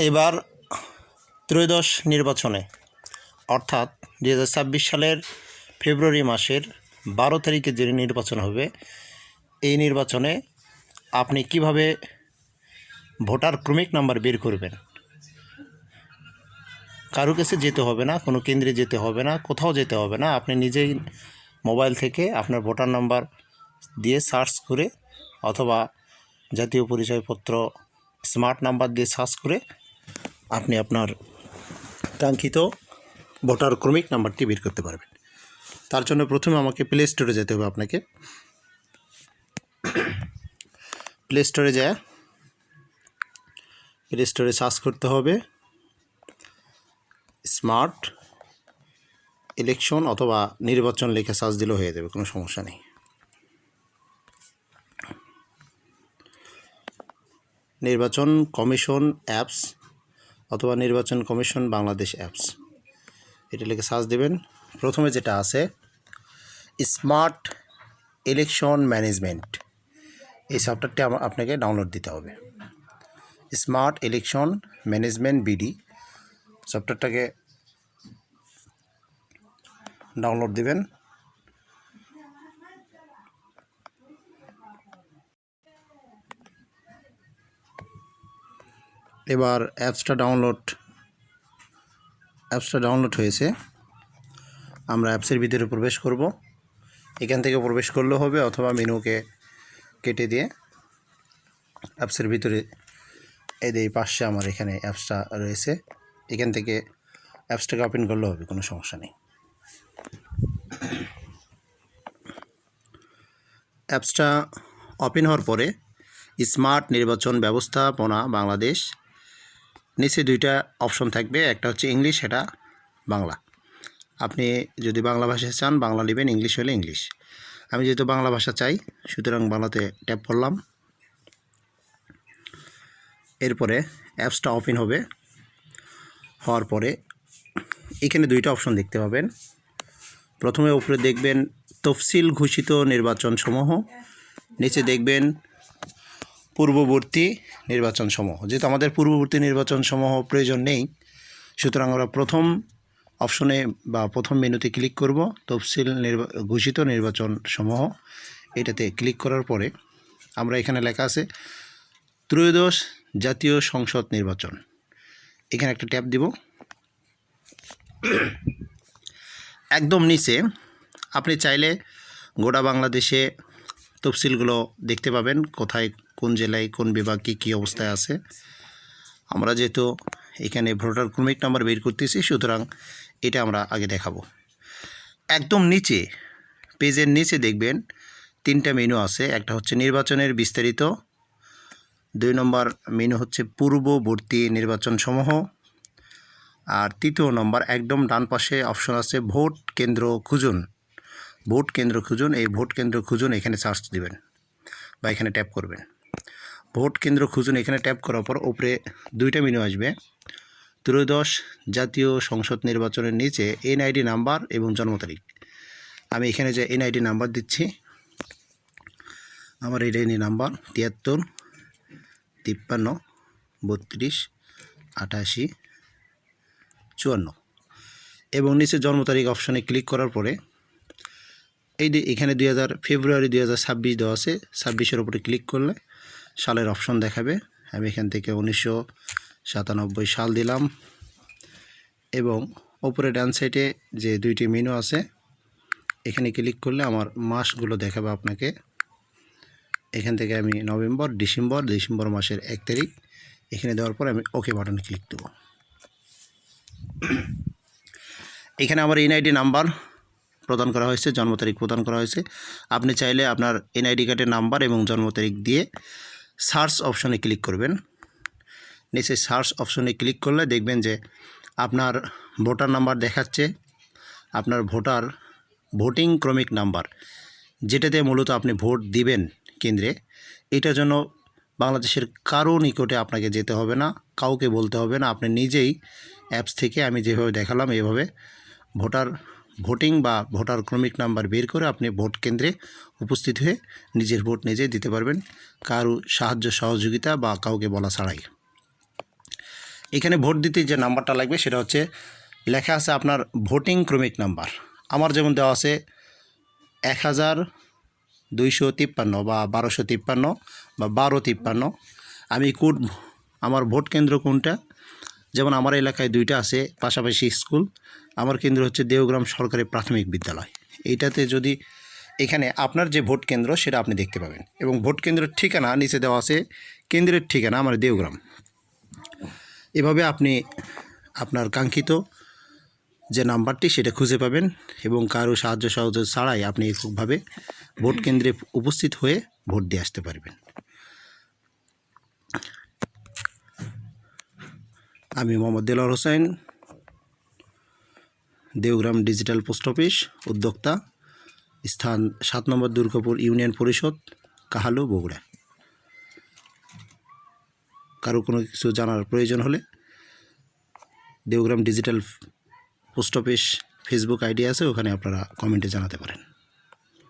এবার ত্রয়োদশ নির্বাচনে অর্থাৎ 2026 সালের ফেব্রুয়ারি মাসের 12 তারিখে যে নির্বাচন হবে, এই নির্বাচনে আপনি কিভাবে ভোটার ক্রমিক নাম্বার বের করবেন। কারো কাছে যেতে হবে না, কোনো কেন্দ্রে যেতে হবে না, কোথাও যেতে হবে না। আপনি নিজেই মোবাইল থেকে আপনার ভোটার নাম্বার দিয়ে সার্চ করে অথবা জাতীয় পরিচয়পত্র স্মার্ট নাম্বার দিয়ে সার্চ করে আপনি আপনার কাঙ্ক্ষিত ভোটার ক্রমিক নাম্বারটি বের করতে পারবেন। তার জন্য প্রথমে আমাকে প্লে স্টোরে যেতে হবে। আপনাকে প্লে স্টোরে যায় প্লে স্টোরে সার্চ করতে হবে স্মার্ট ইলেকশন অথবা নির্বাচন লেখা সার্চ দিলেও হয়ে যাবে, কোনো সমস্যা নেই। নির্বাচন কমিশন অ্যাপস অথবা নির্বাচন কমিশন বাংলাদেশ অ্যাপস, এটা লিখে সার্চ দেবেন। প্রথমে যেটা আছে স্মার্ট ইলেকশন ম্যানেজমেন্ট, এই সফটওয়্যারটি আপনাকে ডাউনলোড দিতে হবে। স্মার্ট ইলেকশন ম্যানেজমেন্ট বিডি সফটওয়্যারটাকে ডাউনলোড দিবেন। এবার অ্যাপসটা ডাউনলোড হয়েছে। আমরা অ্যাপসের ভিতরে প্রবেশ করব। এখান থেকে প্রবেশ করলেও হবে অথবা মেনুকে কেটে দিয়ে অ্যাপসের ভিতরে এই পাশে আমার এখানে অ্যাপসটা রয়েছে, এখান থেকে অ্যাপসটাকে ওপেন করলেও হবে, কোনো সমস্যা নেই। অ্যাপসটা ওপেন হওয়ার পরে স্মার্ট নির্বাচন ব্যবস্থাপনা বাংলাদেশ, নিচে দুইটা অপশন থাকবে, একটা হচ্ছে ইংলিশ, এটা বাংলা। আপনি যদি বাংলা ভাষা চান বাংলা নেবেন, ইংলিশ হলে ইংলিশ। আমি যেহেতু বাংলা ভাষা চাই সুতরাং বাংলাতে ট্যাপ করলাম। এরপরে অ্যাপসটা ওপেন হবে। হওয়ার পরে এখানে দুইটা অপশন দেখতে পাবেন। প্রথমে উপরে দেখবেন তফসিল ঘোষিত নির্বাচন সমূহ, নিচে দেখবেন পূর্ববর্তী নির্বাচন সমূহ। যেহেতু আমাদের পূর্ববর্তী নির্বাচন সমূহ প্রয়োজন নেই, সুতরাং আমরা প্রথম অপশনে বা প্রথম মেনুতে ক্লিক করব, তফসিল ঘোষিত নির্বাচন সমূহ, এটাতে ক্লিক করার পরে আমরা এখানে লেখা আছে ত্রয়োদশ জাতীয় সংসদ নির্বাচন, এখানে একটা ট্যাপ দিব। একদম নিচে আপনি চাইলে গোটা বাংলাদেশে তফসিলগুলো দেখতে পাবেন, কোথায় কোন জেলায় কোন বিভাগ কী অবস্থায় আছে। আমরা যেহেতু এখানে ভোটার ক্রমিক নাম্বার বের করতেছি সুতরাং এটা আমরা আগে দেখাবো। একদম নিচে পেজের নিচে দেখবেন তিনটা মেনু আছে, একটা হচ্ছে নির্বাচনের বিস্তারিত, 2 নম্বর মেনু হচ্ছে পূর্ববর্তী নির্বাচন সমূহ, আর 3 নম্বর একদম ডান পাশে অপশন আছে ভোট কেন্দ্র খুঁজুন। এই ভোট কেন্দ্র খুঁজুন এখানে সার্চ দিবেন বা এখানে ট্যাপ করবেন। ভোট কেন্দ্র খুঁজুন এখানে ট্যাপ করার পর উপরে দুইটা মেনু আসবে, ত্রয়োদশ জাতীয় সংসদ নির্বাচনের নিচে এনআইডি নাম্বার এবং জন্ম তারিখ। আমি এখানে যে এনআইডি নাম্বার দিচ্ছি, আমার এনআইডি নাম্বার 73 53 32 88 54 এবং নিচে জন্ম তারিখ অপশানে ক্লিক করার পরে এখানে ফেব্রুয়ারি 2026 দেওয়া আছে, 26-এর উপরে ক্লিক করলে সালের অপশন দেখাবে। আমি এখান থেকে 1997 সাল দিলাম এবং উপরে ডান সাইডে যে দুইটি মেনু আছে এখানে ক্লিক করলে আমার মাসগুলো দেখাবে আপনাকে। এখান থেকে আমি ডিসেম্বর মাসের 1 তারিখ এখানে দেওয়ার পর আমি ওকে বাটনে ক্লিক দেব। এখানে আমার এনআইডি নাম্বার প্রদান করা হয়েছে, জন্ম তারিখ প্রদান করা হয়েছে। আপনি চাইলে আপনার এনআইডি কার্ডের নাম্বার এবং জন্ম তারিখ দিয়ে সার্চ অপশনে ক্লিক করবেন। নিচে সার্চ অপশনে ক্লিক করলে দেখবেন যে আপনার ভোটার নাম্বার দেখাচ্ছে, আপনার ভোটিং ক্রমিক নাম্বার, যেটাতে মূলত আপনি ভোট দিবেন কেন্দ্রে। এটার জন্য বাংলাদেশের কারো নিকটে আপনাকে যেতে হবে না, কাউকে বলতে হবে না, আপনি নিজেই অ্যাপস থেকে আমি যেভাবে দেখালাম এভাবে ভোটিং বা ভোটার ক্রমিক নাম্বার বের করে আপনি ভোট কেন্দ্রে উপস্থিত হয়ে নিজের ভোট নিজেই দিতে পারবেন, কারো সাহায্য সহযোগিতা বা কাউকে বলা ছাড়াই। এখানে ভোট দিতে যে নাম্বারটা লাগবে সেটা হচ্ছে লেখা আছে আপনার ভোটিং ক্রমিক নাম্বার। আমার যেমন দেওয়া আছে 1253 বা 1253 বা 1253। আমি আমার ভোট কেন্দ্র কোনটা, যেমন আমার এলাকায় 2টা আছে পাশাপাশি স্কুল। আমার কেন্দ্র হচ্ছে দেওগ্রাম সরকারি প্রাথমিক বিদ্যালয়। এইটাতে যদি এখানে আপনার যে ভোট কেন্দ্র সেটা আপনি দেখতে পাবেন, এবং ভোট কেন্দ্রের ঠিকানা নিচে দেওয়া আছে কেন্দ্রের ঠিকানা আমার দেওগ্রাম। এভাবে আপনি আপনার কাঙ্ক্ষিত যে নাম্বারটি সেটা খুঁজে পাবেন, এবং কারো সাহায্য সহযোগ ছাড়াই আপনি এককভাবে ভোট কেন্দ্রে উপস্থিত হয়ে ভোট দিয়ে আসতে পারবেন। আমি Mohammad Delwar Hossain, Deogram digital post office উদ্যোক্তা, স্থান 7 নম্বর দুর্গাপুর ইউনিয়ন পরিষদ, কাহালু, বগুড়া। কারো কোনো কিছু জানার প্রয়োজন হলে Deogram digital post office Facebook ID আছে, ওখানে আপনারা কমেন্টে জানাতে পারেন।